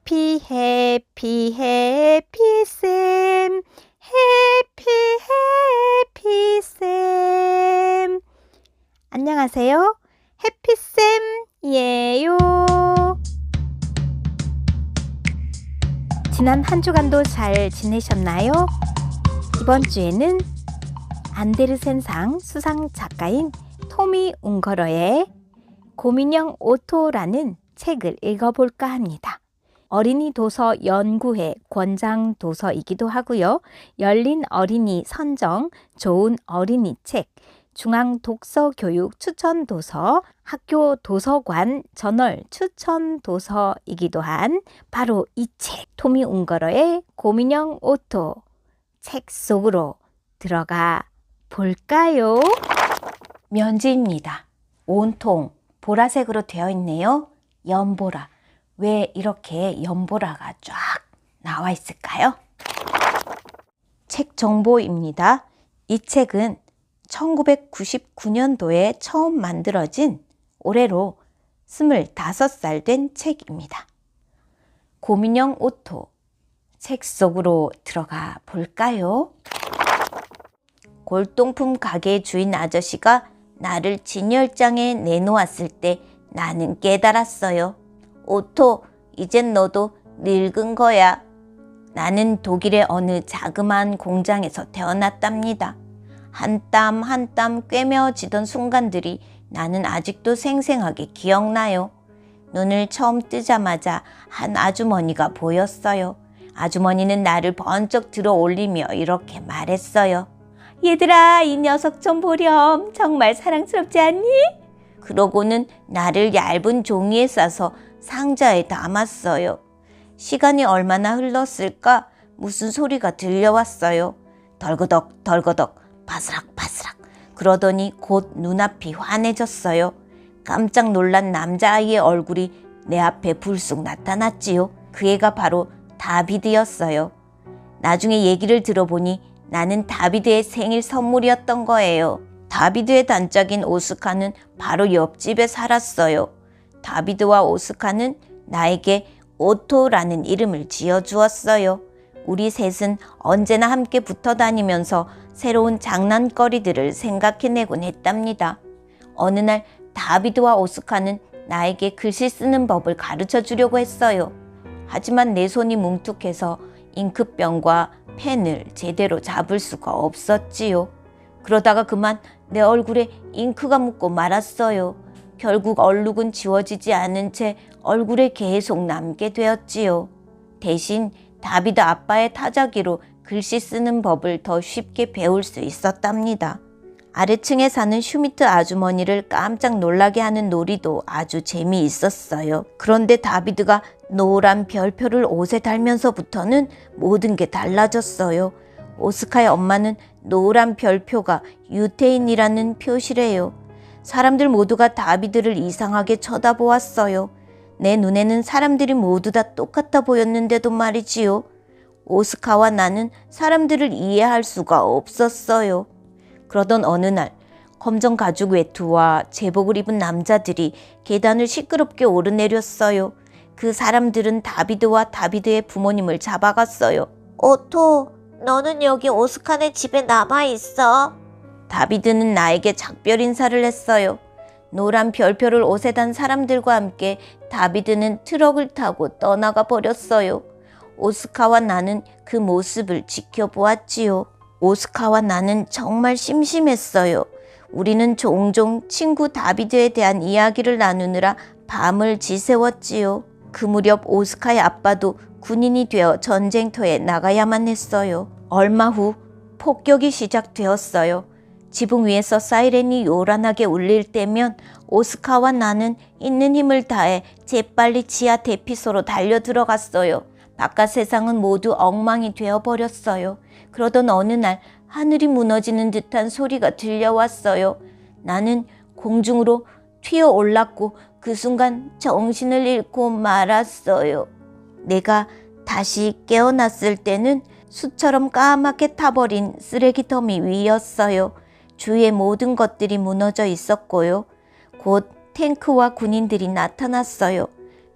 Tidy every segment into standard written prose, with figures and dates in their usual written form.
해피 해피 해피쌤 해피 해피쌤. 안녕하세요. 해피쌤이에요. 지난 한 주간도 잘 지내셨나요? 이번 주에는 안데르센상 수상 작가인 토미 웅거러의 곰인형 오토라는 책을 읽어볼까 합니다. 어린이 도서 연구회 권장 도서이기도 하고요. 열린 어린이 선정 좋은 어린이 책, 중앙 독서 교육 추천 도서, 학교 도서관 저널 추천 도서이기도 한 바로 이 책, 토미 웅거러의 곰인형 오토. 책 속으로 들어가 볼까요? 면지입니다. 온통 보라색으로 되어 있네요. 연보라. 왜 이렇게 연보라가 쫙 나와 있을까요? 책 정보입니다. 이 책은 1999년도에 처음 만들어진 올해로 25살 된 책입니다. 곰인형 오토. 책 속으로 들어가 볼까요? 골동품 가게 주인 아저씨가 나를 진열장에 내놓았을 때 나는 깨달았어요. 오토, 이젠 너도 늙은 거야. 나는 독일의 어느 자그마한 공장에서 태어났답니다. 한 땀 한 땀 꿰매어지던 순간들이 나는 아직도 생생하게 기억나요. 눈을 처음 뜨자마자 한 아주머니가 보였어요. 아주머니는 나를 번쩍 들어 올리며 이렇게 말했어요. 얘들아, 이 녀석 좀 보렴. 정말 사랑스럽지 않니? 그러고는 나를 얇은 종이에 싸서 상자에 담았어요. 시간이 얼마나 흘렀을까? 무슨 소리가 들려왔어요. 덜거덕 덜거덕 바스락 바스락. 그러더니 곧 눈앞이 환해졌어요. 깜짝 놀란 남자아이의 얼굴이 내 앞에 불쑥 나타났지요. 그 애가 바로 다비드였어요. 나중에 얘기를 들어보니 나는 다비드의 생일 선물이었던 거예요. 다비드의 단짝인 오스카는 바로 옆집에 살았어요. 다비드와 오스카는 나에게 오토라는 이름을 지어주었어요. 우리 셋은 언제나 함께 붙어 다니면서 새로운 장난거리들을 생각해내곤 했답니다. 어느 날 다비드와 오스카는 나에게 글씨 쓰는 법을 가르쳐 주려고 했어요. 하지만 내 손이 뭉툭해서 잉크병과 펜을 제대로 잡을 수가 없었지요. 그러다가 그만 내 얼굴에 잉크가 묻고 말았어요. 결국 얼룩은 지워지지 않은 채 얼굴에 계속 남게 되었지요. 대신 다비드 아빠의 타자기로 글씨 쓰는 법을 더 쉽게 배울 수 있었답니다. 아래층에 사는 슈미트 아주머니를 깜짝 놀라게 하는 놀이도 아주 재미있었어요. 그런데 다비드가 노란 별표를 옷에 달면서부터는 모든 게 달라졌어요. 오스카의 엄마는 노란 별표가 유태인이라는 표시래요. 사람들 모두가 다비드를 이상하게 쳐다보았어요. 내 눈에는 사람들이 모두 다 똑같아 보였는데도 말이지요. 오스카와 나는 사람들을 이해할 수가 없었어요. 그러던 어느 날 검정 가죽 외투와 제복을 입은 남자들이 계단을 시끄럽게 오르내렸어요. 그 사람들은 다비드와 다비드의 부모님을 잡아갔어요. 오토, 너는 여기 오스카네 집에 남아있어. 다비드는 나에게 작별 인사를 했어요. 노란 별표를 옷에 단 사람들과 함께 다비드는 트럭을 타고 떠나가 버렸어요. 오스카와 나는 그 모습을 지켜보았지요. 오스카와 나는 정말 심심했어요. 우리는 종종 친구 다비드에 대한 이야기를 나누느라 밤을 지새웠지요. 그 무렵 오스카의 아빠도 군인이 되어 전쟁터에 나가야만 했어요. 얼마 후 폭격이 시작되었어요. 지붕 위에서 사이렌이 요란하게 울릴 때면 오스카와 나는 있는 힘을 다해 재빨리 지하 대피소로 달려 들어갔어요. 바깥 세상은 모두 엉망이 되어버렸어요. 그러던 어느 날 하늘이 무너지는 듯한 소리가 들려왔어요. 나는 공중으로 튀어 올랐고 그 순간 정신을 잃고 말았어요. 내가 다시 깨어났을 때는 숯처럼 까맣게 타버린 쓰레기더미 위였어요. 주위의 모든 것들이 무너져 있었고요. 곧 탱크와 군인들이 나타났어요.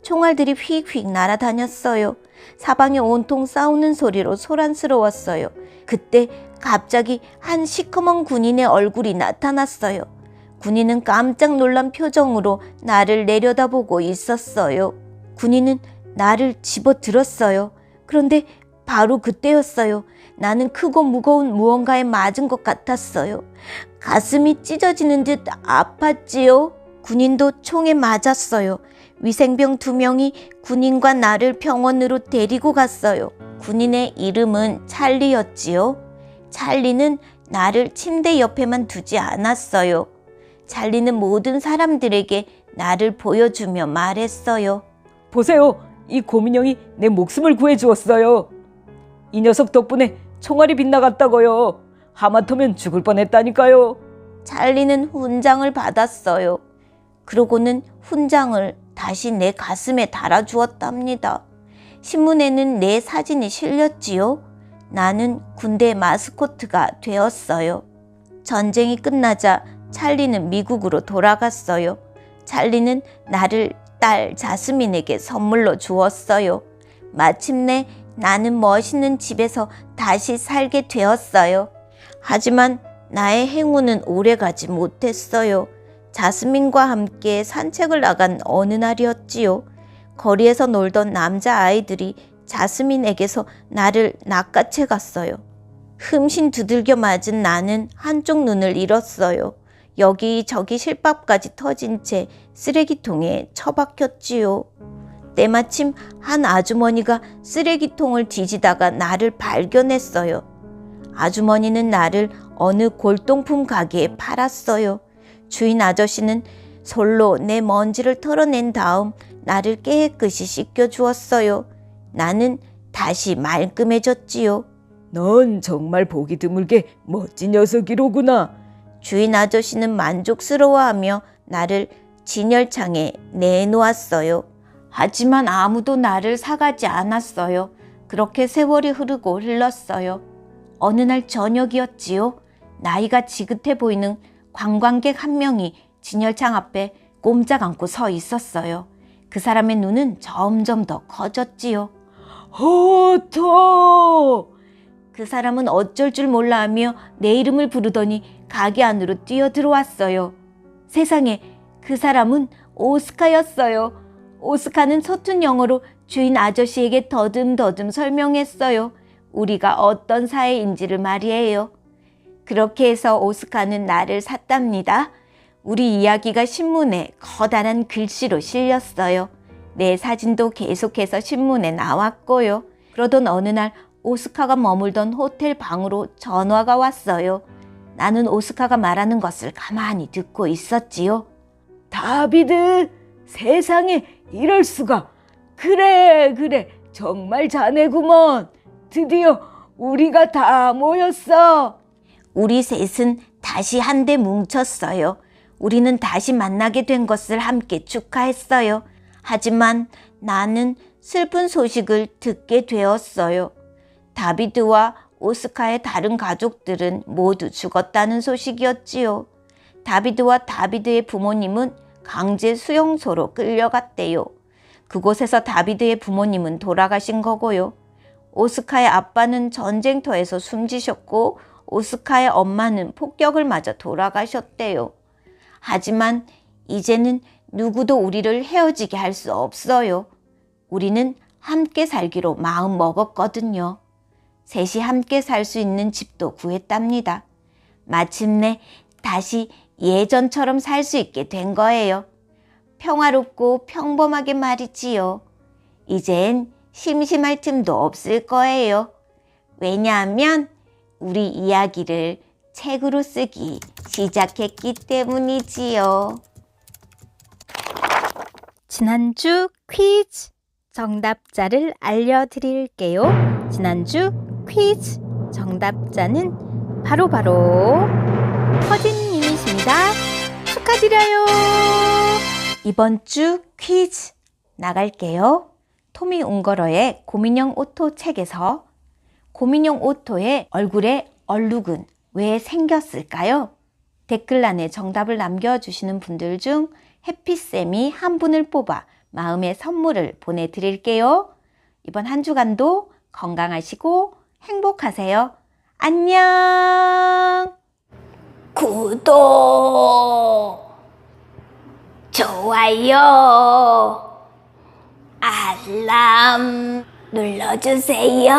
총알들이 휙휙 날아다녔어요. 사방에 온통 싸우는 소리로 소란스러웠어요. 그때 갑자기 한 시커먼 군인의 얼굴이 나타났어요. 군인은 깜짝 놀란 표정으로 나를 내려다보고 있었어요. 군인은 나를 집어들었어요. 그런데 바로 그때였어요. 나는 크고 무거운 무언가에 맞은 것 같았어요. 가슴이 찢어지는 듯 아팠지요. 군인도 총에 맞았어요. 위생병 2명이 군인과 나를 병원으로 데리고 갔어요. 군인의 이름은 찰리였지요. 찰리는 나를 침대 옆에만 두지 않았어요. 찰리는 모든 사람들에게 나를 보여주며 말했어요. 보세요. 이 고민형이 내 목숨을 구해주었어요. 이 녀석 덕분에 총알이 빗나갔다고요. 하마터면 죽을 뻔했다니까요. 찰리는 훈장을 받았어요. 그러고는 훈장을 다시 내 가슴에 달아주었답니다. 신문에는 내 사진이 실렸지요. 나는 군대 마스코트가 되었어요. 전쟁이 끝나자 찰리는 미국으로 돌아갔어요. 찰리는 나를 딸 자스민에게 선물로 주었어요. 마침내 나는 멋있는 집에서 다시 살게 되었어요. 하지만 나의 행운은 오래가지 못했어요. 자스민과 함께 산책을 나간 어느 날이었지요. 거리에서 놀던 남자아이들이 자스민에게서 나를 낚아채 갔어요. 흠신 두들겨 맞은 나는 한쪽 눈을 잃었어요. 여기저기 실밥까지 터진 채 쓰레기통에 처박혔지요. 때마침 한 아주머니가 쓰레기통을 뒤지다가 나를 발견했어요. 아주머니는 나를 어느 골동품 가게에 팔았어요. 주인 아저씨는 솔로 내 먼지를 털어낸 다음 나를 깨끗이 씻겨주었어요. 나는 다시 말끔해졌지요. 넌 정말 보기 드물게 멋진 녀석이로구나. 주인 아저씨는 만족스러워하며 나를 진열창에 내놓았어요. 하지만 아무도 나를 사가지 않았어요. 그렇게 세월이 흐르고 흘렀어요. 어느 날 저녁이었지요. 나이가 지긋해 보이는 관광객 한 명이 진열창 앞에 꼼짝 않고 서 있었어요. 그 사람의 눈은 점점 더 커졌지요. 호토! 그 사람은 어쩔 줄 몰라 하며 내 이름을 부르더니 가게 안으로 뛰어들어왔어요. 세상에, 그 사람은 오스카였어요. 오스카는 서툰 영어로 주인 아저씨에게 더듬더듬 설명했어요. 우리가 어떤 사이인지를 말이에요. 그렇게 해서 오스카는 나를 샀답니다. 우리 이야기가 신문에 커다란 글씨로 실렸어요. 내 사진도 계속해서 신문에 나왔고요. 그러던 어느 날 오스카가 머물던 호텔 방으로 전화가 왔어요. 나는 오스카가 말하는 것을 가만히 듣고 있었지요. 다비드, 세상에 이럴 수가. 그래, 정말 자네구먼. 드디어 우리가 다 모였어. 우리 셋은 다시 한데 뭉쳤어요. 우리는 다시 만나게 된 것을 함께 축하했어요. 하지만 나는 슬픈 소식을 듣게 되었어요. 다비드와 오스카의 다른 가족들은 모두 죽었다는 소식이었지요. 다비드와 다비드의 부모님은 강제 수용소로 끌려갔대요. 그곳에서 다비드의 부모님은 돌아가신 거고요. 오스카의 아빠는 전쟁터에서 숨지셨고 오스카의 엄마는 폭격을 맞아 돌아가셨대요. 하지만 이제는 누구도 우리를 헤어지게 할 수 없어요. 우리는 함께 살기로 마음 먹었거든요. 셋이 함께 살 수 있는 집도 구했답니다. 마침내 다시 예전처럼 살 수 있게 된 거예요. 평화롭고 평범하게 말이지요. 이젠 심심할 틈도 없을 거예요. 왜냐하면 우리 이야기를 책으로 쓰기 시작했기 때문이지요. 지난주 퀴즈 정답자를 알려드릴게요. 지난주 퀴즈 정답자는 바로 허진님이십니다. 축하드려요. 이번 주 퀴즈 나갈게요. 토미 웅거러의 곰인형 오토 책에서 곰인형 오토의 얼굴에 얼룩은 왜 생겼을까요? 댓글란에 정답을 남겨주시는 분들 중 해피쌤이 한 분을 뽑아 마음의 선물을 보내드릴게요. 이번 한 주간도 건강하시고 행복하세요. 안녕! 구독, 좋아요, 알람 눌러주세요.